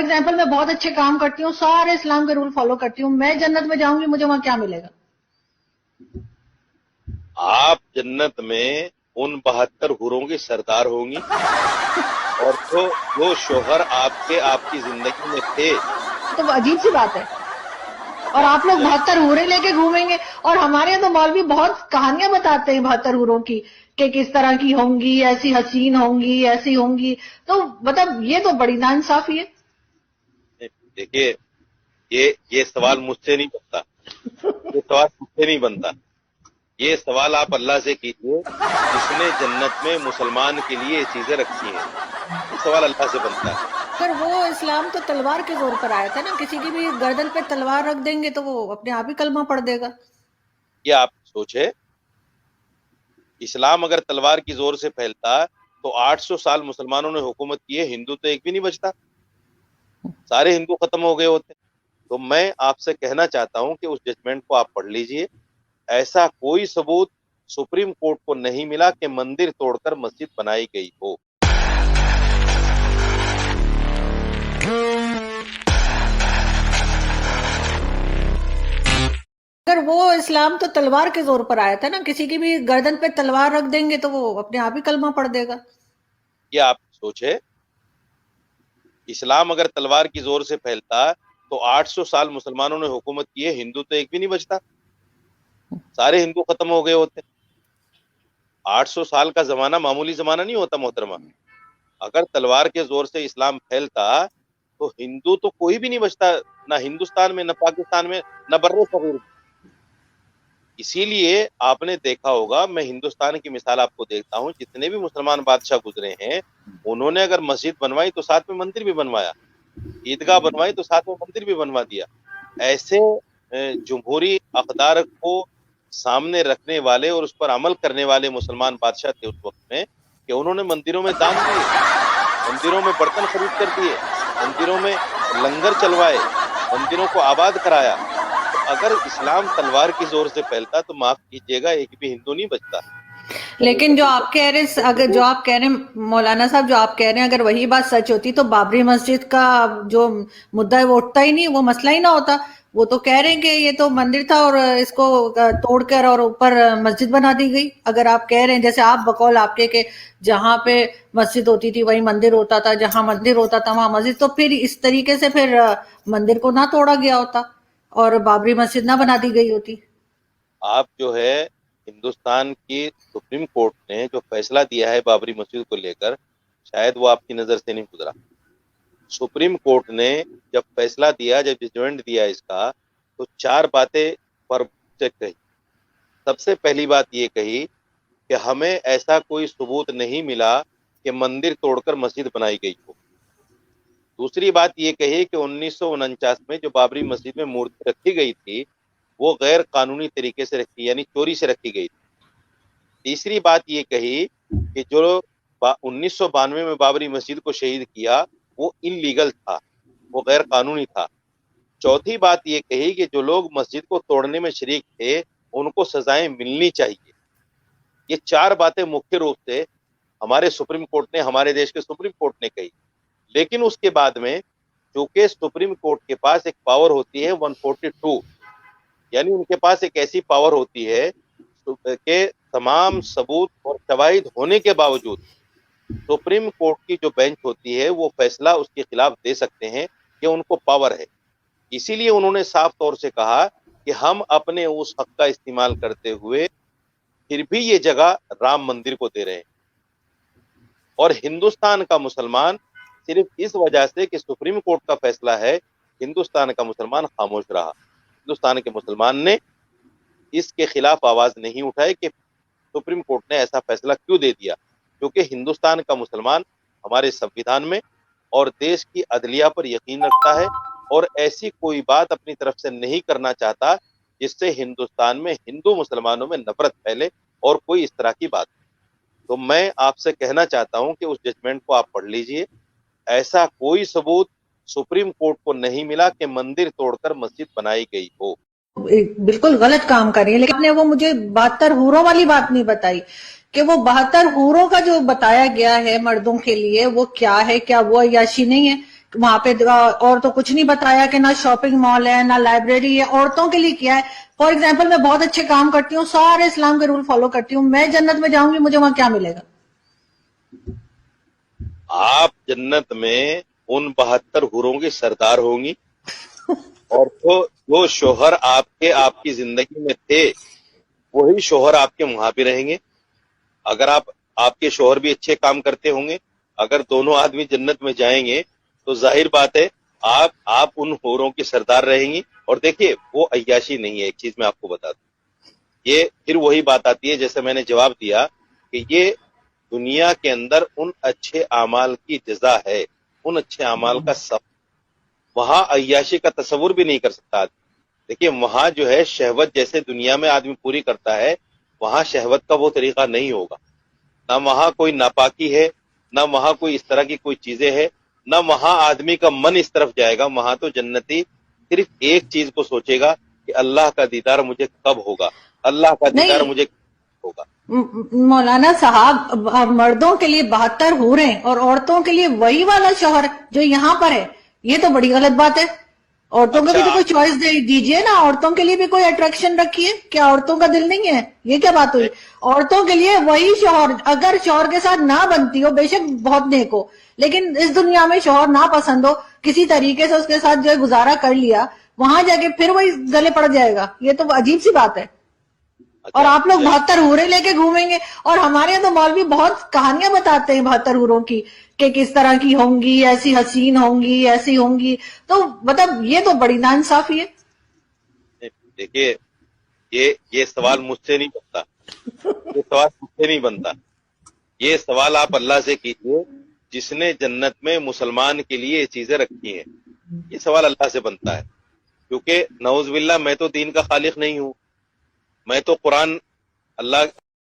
Example मैं बहुत अच्छे काम करती हूँ, सारे इस्लाम के रूल फॉलो करती हूँ, मैं जन्नत में जाऊंगी, मुझे वहां क्या मिलेगा? आप जन्नत में उन 72 हुरों की सरदार होंगी और जो शोहर आपकी जिंदगी में थे। तो अजीब सी बात है। और आप लोग 72 हूरें लेके घूमेंगे, और हमारे यहाँ तो मौलवी बहुत कहानियां बताते हैं 72 हूरों की, कि किस तरह की होंगी, ऐसी हसीन होंगी, ऐसी होंगी। तो मतलब ये तो बड़ी नाइंसाफी है। देखिए, ये सवाल मुझसे नहीं बनता, ये सवाल मुझसे नहीं बनता, ये सवाल आप अल्लाह से कीजिए जिसने जन्नत में मुसलमान के लिए ये चीजें रखी हैं। ये सवाल अल्लाह से बनता है। पर वो इस्लाम तो तलवार के जोर पर आया था ना, किसी की भी गर्दन पे तलवार रख देंगे तो वो अपने आप ही कलमा पढ़ देगा। ये आप सोचे, इस्लाम अगर तलवार की जोर से फैलता तो 800 साल मुसलमानों ने हुकूमत की है, हिंदू तो एक भी नहीं बचता, सारे हिंदू खत्म हो गए होते। तो मैं आपसे कहना चाहता हूं कि उस जजमेंट को आप पढ़ लीजिए। ऐसा कोई सबूत सुप्रीम कोर्ट को नहीं मिला कि मंदिर तोड़कर मस्जिद बनाई गई हो। अगर वो इस्लाम तो तलवार के जोर पर आया था ना, किसी की भी गर्दन पे तलवार रख देंगे तो वो अपने आप ही कलमा पढ़ देगा। ये आप सोचे, इस्लाम अगर तलवार की जोर से फैलता तो 800 साल मुसलमानों ने हुकूमत की है, हिंदू तो एक भी नहीं बचता, सारे हिंदू खत्म हो गए होते। 800 साल का जमाना मामूली जमाना नहीं होता मोहतरमा। अगर तलवार के जोर से इस्लाम फैलता तो हिंदू तो कोई भी नहीं बचता, ना हिंदुस्तान में, ना पाकिस्तान में, ना बर्रे सगीर में। इसीलिए आपने देखा होगा, मैं हिंदुस्तान की मिसाल आपको देखता हूं, जितने भी मुसलमान बादशाह गुजरे हैं उन्होंने अगर मस्जिद बनवाई तो साथ में मंदिर भी बनवाया, ईदगाह बनवाई तो साथ में मंदिर भी बनवा दिया। ऐसे जमहूरी अक़दार को सामने रखने वाले और उस पर अमल करने वाले मुसलमान बादशाह थे उस वक्त में, कि उन्होंने मंदिरों में दान दिए, मंदिरों में बर्तन खरीद कर दिए, मंदिरों में लंगर चलवाए, मंदिरों को आबाद कराया। तो अगर इस्लाम तलवार की जोर से फैलता तो माफ कीजिएगा एक भी हिंदू नहीं बचता। लेकिन जो आप कह रहे, अगर जो आप कह रहे हैं मौलाना साहब, जो आप कह रहे हैं, अगर वही बात सच होती तो बाबरी मस्जिद का जो मुद्दा है वो उठता ही नहीं, वो मसला ही ना होता। वो तो कह रहे हैं कि ये तो मंदिर था और इसको तोड़कर और ऊपर मस्जिद बना दी गई। अगर आप कह रहे हैं, जैसे आप बकौल आपके कि जहां पे मस्जिद होती थी वहीं मंदिर होता था, जहां मंदिर होता था वहां मस्जिद, तो फिर इस तरीके से फिर मंदिर को ना तोड़ा गया होता और बाबरी मस्जिद ना बना दी गई होती। आप जो है, हिंदुस्तान की सुप्रीम कोर्ट ने जो फैसला दिया है बाबरी मस्जिद को लेकर, शायद वो आपकी नजर से नहीं गुजरा। सुप्रीम कोर्ट ने जब फैसला दिया, जब जजमेंट दिया इसका, तो 4 बातें पर कही। सबसे पहली बात ये कही कि हमें ऐसा कोई सबूत नहीं मिला कि मंदिर तोड़कर मस्जिद बनाई गई हो। दूसरी बात ये कही कि 1949 में जो बाबरी मस्जिद में मूर्ति रखी गई थी वो गैर कानूनी तरीके से रखी, यानी चोरी से रखी गई थी। तीसरी बात ये कही कि जो 1992 में बाबरी मस्जिद को शहीद किया वो इनलीगल था, वो गैर कानूनी था। चौथी बात ये कही कि जो लोग मस्जिद को तोड़ने में शरीक थे उनको सजाएं मिलनी चाहिए। ये 4 बातें मुख्य रूप से हमारे सुप्रीम कोर्ट ने, हमारे देश के सुप्रीम कोर्ट ने कही। लेकिन उसके बाद में चूंकि सुप्रीम कोर्ट के पास एक पावर होती है 142, यानी उनके पास एक ऐसी पावर होती है कि तमाम सबूत और शवाहिद होने के बावजूद सुप्रीम कोर्ट की जो बेंच होती है वो फैसला उसके खिलाफ दे सकते हैं, ये उनको पावर है। इसीलिए उन्होंने साफ तौर से कहा कि हम अपने उस हक का इस्तेमाल करते हुए फिर भी ये जगह राम मंदिर को दे रहे हैं। और हिंदुस्तान का मुसलमान सिर्फ इस वजह से कि सुप्रीम कोर्ट का फैसला है, हिंदुस्तान का मुसलमान खामोश रहा। हिंदुस्तान के मुसलमान ने इसके खिलाफ आवाज नहीं उठाई कि सुप्रीम कोर्ट ने ऐसा फैसला क्यों दे दिया, क्योंकि हिंदुस्तान का मुसलमान हमारे संविधान में और देश की अदलिया पर यकीन रखता है और ऐसी कोई बात अपनी तरफ से नहीं करना चाहता जिससे हिंदुस्तान में हिंदू मुसलमानों में नफरत फैले और कोई इस तरह की बात। तो मैं आपसे कहना चाहता हूं कि उस जजमेंट को आप पढ़ लीजिए। ऐसा कोई सबूत सुप्रीम कोर्ट को नहीं मिला कि मंदिर तोड़कर मस्जिद बनाई गई हो। बिल्कुल गलत काम कर रही है। लेकिन आपने वो मुझे 72 हूरों वाली बात नहीं बताई कि वो 72 हूरों का जो बताया गया है मर्दों के लिए वो क्या है, क्या वो अय्याशी नहीं है? وہاں پہ اور تو کچھ نہیں بتایا کہ نہ شاپنگ مال ہے نہ لائبریری ہے. عورتوں کے لیے کیا ہے؟ فار ایگزامپل میں بہت اچھے کام کرتی ہوں, سارے اسلام کے رول فالو کرتی ہوں, میں جنت میں جاؤں گی, مجھے وہاں کیا ملے گا؟ آپ جنت میں ان 72 حوروں کی سردار ہوں گی, اور جو شوہر آپ کی زندگی میں تھے وہی شوہر آپ کے وہاں بھی رہیں گے. اگر آپ کے شوہر بھی اچھے کام کرتے ہوں گے, اگر دونوں آدمی جنت میں جائیں گے تو ظاہر بات ہے آپ ان حوروں کی سردار رہیں گی. اور دیکھیے وہ عیاشی نہیں ہے, ایک چیز میں آپ کو بتا دوں, یہ پھر وہی بات آتی ہے جیسے میں نے جواب دیا کہ یہ دنیا کے اندر ان اچھے اعمال کی جزا ہے, ان اچھے اعمال کا سب. وہاں عیاشی کا تصور بھی نہیں کر سکتا آدمی. دیکھیے وہاں جو ہے شہوت جیسے دنیا میں آدمی پوری کرتا ہے, وہاں شہوت کا وہ طریقہ نہیں ہوگا. نہ وہاں کوئی ناپاکی ہے, نہ وہاں کوئی اس طرح کی کوئی چیزیں ہیں, نہ وہاں آدمی کا من اس طرف جائے گا. وہاں تو جنتی صرف ایک چیز کو سوچے گا کہ اللہ کا دیدار مجھے کب ہوگا, اللہ کا دیدار نہیں مجھے کب ہوگا. مولانا صاحب, مردوں کے لیے 72 حوریں اور عورتوں کے لیے وہی والا شوہر جو یہاں پر ہے, یہ تو بڑی غلط بات ہے. عورتوں کو بھی تو اچھا کوئی چوائس دیجئے نا, عورتوں کے لیے بھی کوئی اٹریکشن رکھیے. کیا عورتوں کا دل نہیں ہے؟ یہ کیا بات ہوئی؟ عورتوں کے لیے وہی شوہر, اگر شوہر کے ساتھ نہ بنتی ہو, بے شک بہت نیک ہو, لیکن اس دنیا میں شوہر نہ پسند ہو, کسی طریقے سے اس کے ساتھ جو ہے گزارا کر لیا, وہاں جا کے پھر وہی گلے پڑ جائے گا. یہ تو عجیب سی بات ہے. اور اچھا آپ لوگ چلیے. 72 حوریں لے کے گھومیں گے, اور ہمارے یہاں تو مولوی بہت کہانیاں بتاتے ہیں 72 حوروں کی کہ کس طرح کی ہوں گی, ایسی حسین ہوں گی, ایسی ہوں گی. تو مطلب یہ تو بڑی ناانصافی ہے. دیکھیے یہ سوال مجھ سے نہیں بنتا, یہ سوال مجھ سے نہیں بنتا. یہ سوال آپ اللہ سے کیجئے جس نے جنت میں مسلمان کے لیے یہ چیزیں رکھی ہیں. یہ سوال اللہ سے بنتا ہے, کیونکہ نعوذ باللہ میں تو دین کا خالق نہیں ہوں. میں تو قرآن اللہ